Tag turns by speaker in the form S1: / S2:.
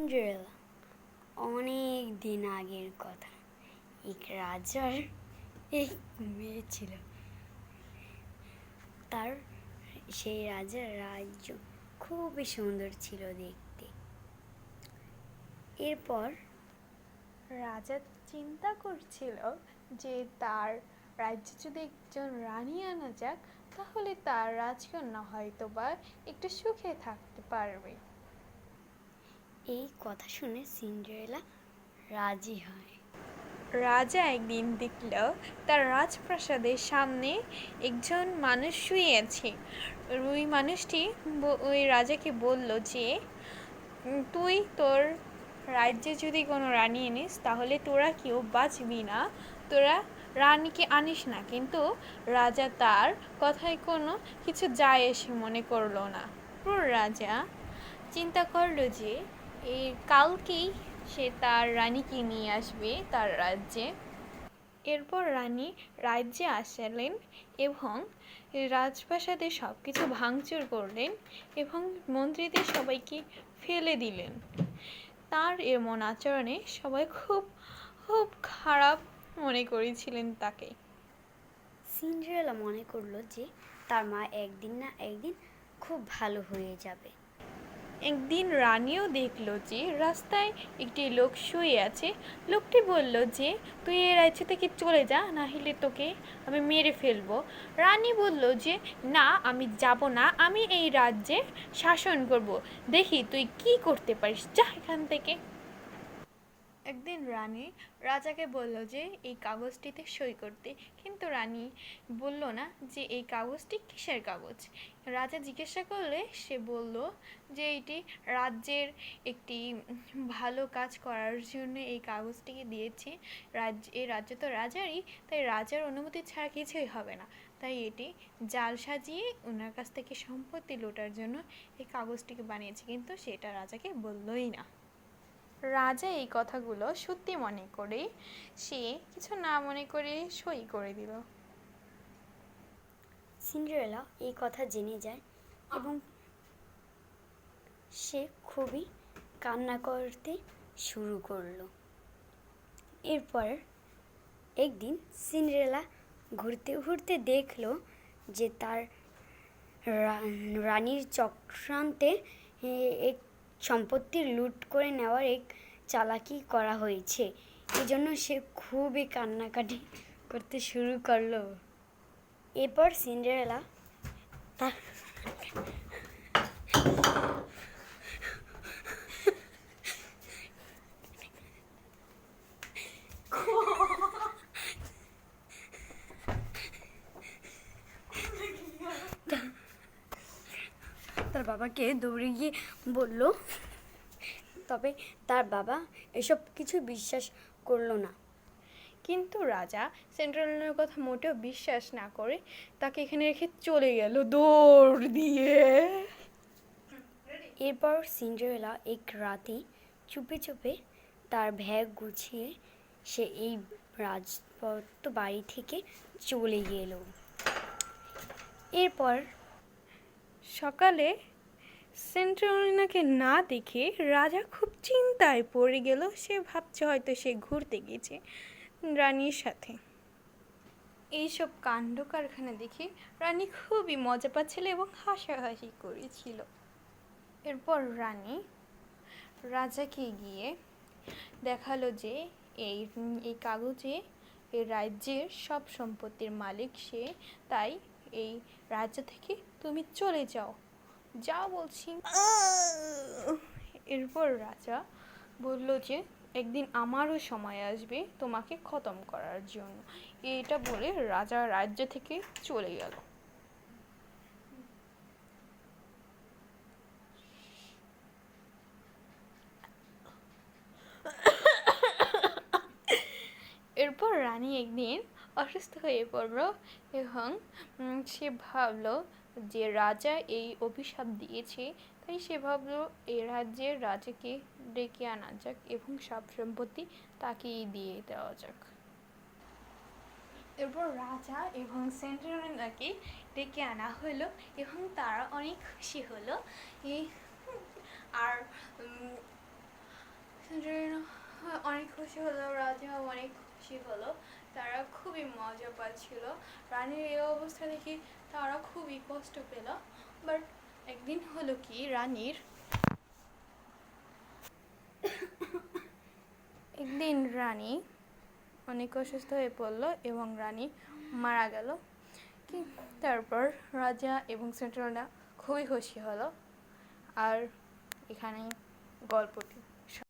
S1: Cinderella অনেক দিন আগের কথা। এক রাজার এক মেয়ে ছিল। তার সেই রাজার রাজ্য খুবই সুন্দর ছিল দেখতে। এরপর
S2: রাজা চিন্তা করছিল যে তার রাজ্যে যদি একজন রানী আনা যাক, তাহলে তার রাজকন্যা হয়তো বা একটু সুখে থাকতে পারবে।
S1: এই কথা শুনে সিন্ডারেলা রাজি হয়।
S2: রাজা একদিন দেখল তার রাজপ্রাসাদের সামনে একজন মানুষ শুয়ে আছে। ওই মানুষটি ওই রাজাকে বলল যে তুই তোর রাজ্যে যদি কোনো রানী আনিস তাহলে তোরা কেউ বাঁচবি না, তোরা রানীকে আনিস না। কিন্তু রাজা তার কথায় কোনো কিছু যায় এসে মনে করলো না। রাজা চিন্তা করলো যে এই কালকেই সে তার রানীকে নিয়ে আসবে তার রাজ্যে। এরপর রানী রাজ্যে আসলেন এবং রাজপ্রাসাদে সব কিছু ভাঙচুর করলেন এবং মন্ত্রীদের সবাইকে ফেলে দিলেন। তার এমন আচরণে সবাই খুব খুব খারাপ মনে করেছিলেন তাকে।
S1: সিন্ডারেলা মনে করলো যে তার মা একদিন না একদিন খুব ভালো হয়ে যাবে।
S2: একদিন রানীও দেখলো যে রাস্তায় একটি লোক শুয়ে আছে। লোকটি বলল যে তুই এই রাজ্য থেকে চলে যা, না হলে তোকে আমি মেরে ফেলবো। রানী বলল যে না, আমি যাব না, আমি এই রাজ্যে শাসন করব, দেখি তুই কি করতে পারিস, যা এখান থেকে। একদিন রানী রাজাকে বলল যে এই কাগজটিতে সই করতে, কিন্তু রানী বলল না যে এই কাগজটি কিসের কাগজ। রাজা জিজ্ঞাসা করলে সে বলল যে এটি রাজ্যের একটি ভালো কাজ করার জন্য এই কাগজটিকে দিয়েছে। এই রাজ্য তো রাজারই, তাই রাজার অনুমতি ছাড়া কিছুই হবে না। তাই এটি জাল সাজিয়ে ওনার কাছ থেকে সম্পত্তি লুটার জন্য এই কাগজটিকে বানিয়েছে, কিন্তু সেটা রাজাকে বললই না। রাজা এই কথাগুলো সত্যি মনে করে সে কিছু না মনে করে সই করে দিল।
S1: সিন্ডারেলা এই কথা জেনে যায় এবং সে খুবই কান্না করতে শুরু করলো। এরপর একদিন সিন্ডারেলা ঘুরতে ঘুরতে দেখলো যে তার রানীর চক্রান্তে এক সম্পত্তি লুট করে নেওয়ার এক চালাকি করা হয়েছে। এই জন্য সে খুবই কান্নাকাটি করতে শুরু করলো। এরপর সিন্ডারেলা তার বাবাকে দৌড়ে গিয়ে বলল, তবে তার বাবা এসব কিছু বিশ্বাস করলো না।
S2: কিন্তু রাজা সেন্ট্রালের কথা মোটেও বিশ্বাস না করে তাকে এখানে রেখে চলে গেল দৌড় দিয়ে।
S1: এরপর সিন্ডারেলা এক রাতে চুপে চুপে তার ব্যাগ গুছিয়ে সে এই রাজপ্রাসাদ বাড়ি থেকে চলে গেল। এরপর
S2: সকালে সেন্ট্রালিনাকে না দেখে রাজা খুব চিন্তায় পড়ে গেল। সে ভাবছে হয়তো সে ঘুরতে গেছে রানীর সাথে। এইসব কাণ্ড কারখানা দেখে রানী খুবই মজা পাচ্ছিল এবং হাসাহাসি করেছিল। এরপর রানী রাজাকে গিয়ে দেখালো যে এই কাগজে এই রাজ্যের সব সম্পত্তির মালিক সে, তাই এই রাজ্য থেকে তুমি চলে যাও, যা বলছি। এরপর রাজা বলল যে একদিন আমারও সময় আসবে তোমাকে খতম করার জন্য। এটা বলে রাজা রাজ্য থেকে চলে গেল। এরপর রানী একদিন অসুস্থ হয়ে পড়ল এবং সে ভাবলো যে রাজা এই অভিশাপ দিয়েছে, তাই সে ভাবলো এই রাজ্যের রাজাকে ডেকে আনা যাক এবং সব সম্পত্তি তাকেই দিয়ে দেওয়া যাক। এরপর রাজা এবং সেন্ট্রালিনাকে ডেকে আনা হলো এবং তারা অনেক খুশি হলো। আর অনেক খুশি হলো, রাজাও অনেক খুশি হলো। তারা খুবই মজা পাচ্ছিল। রানীর এই অবস্থা দেখে তারা খুবই কষ্ট পেল। বাট একদিন হলো কি, একদিন রানী অনেক অসুস্থ হয়ে পড়লো এবং রানী মারা গেল। কি তারপর রাজা এবং সেন্ট্রালরা খুবই খুশি হলো। আর এখানেই গল্পটি।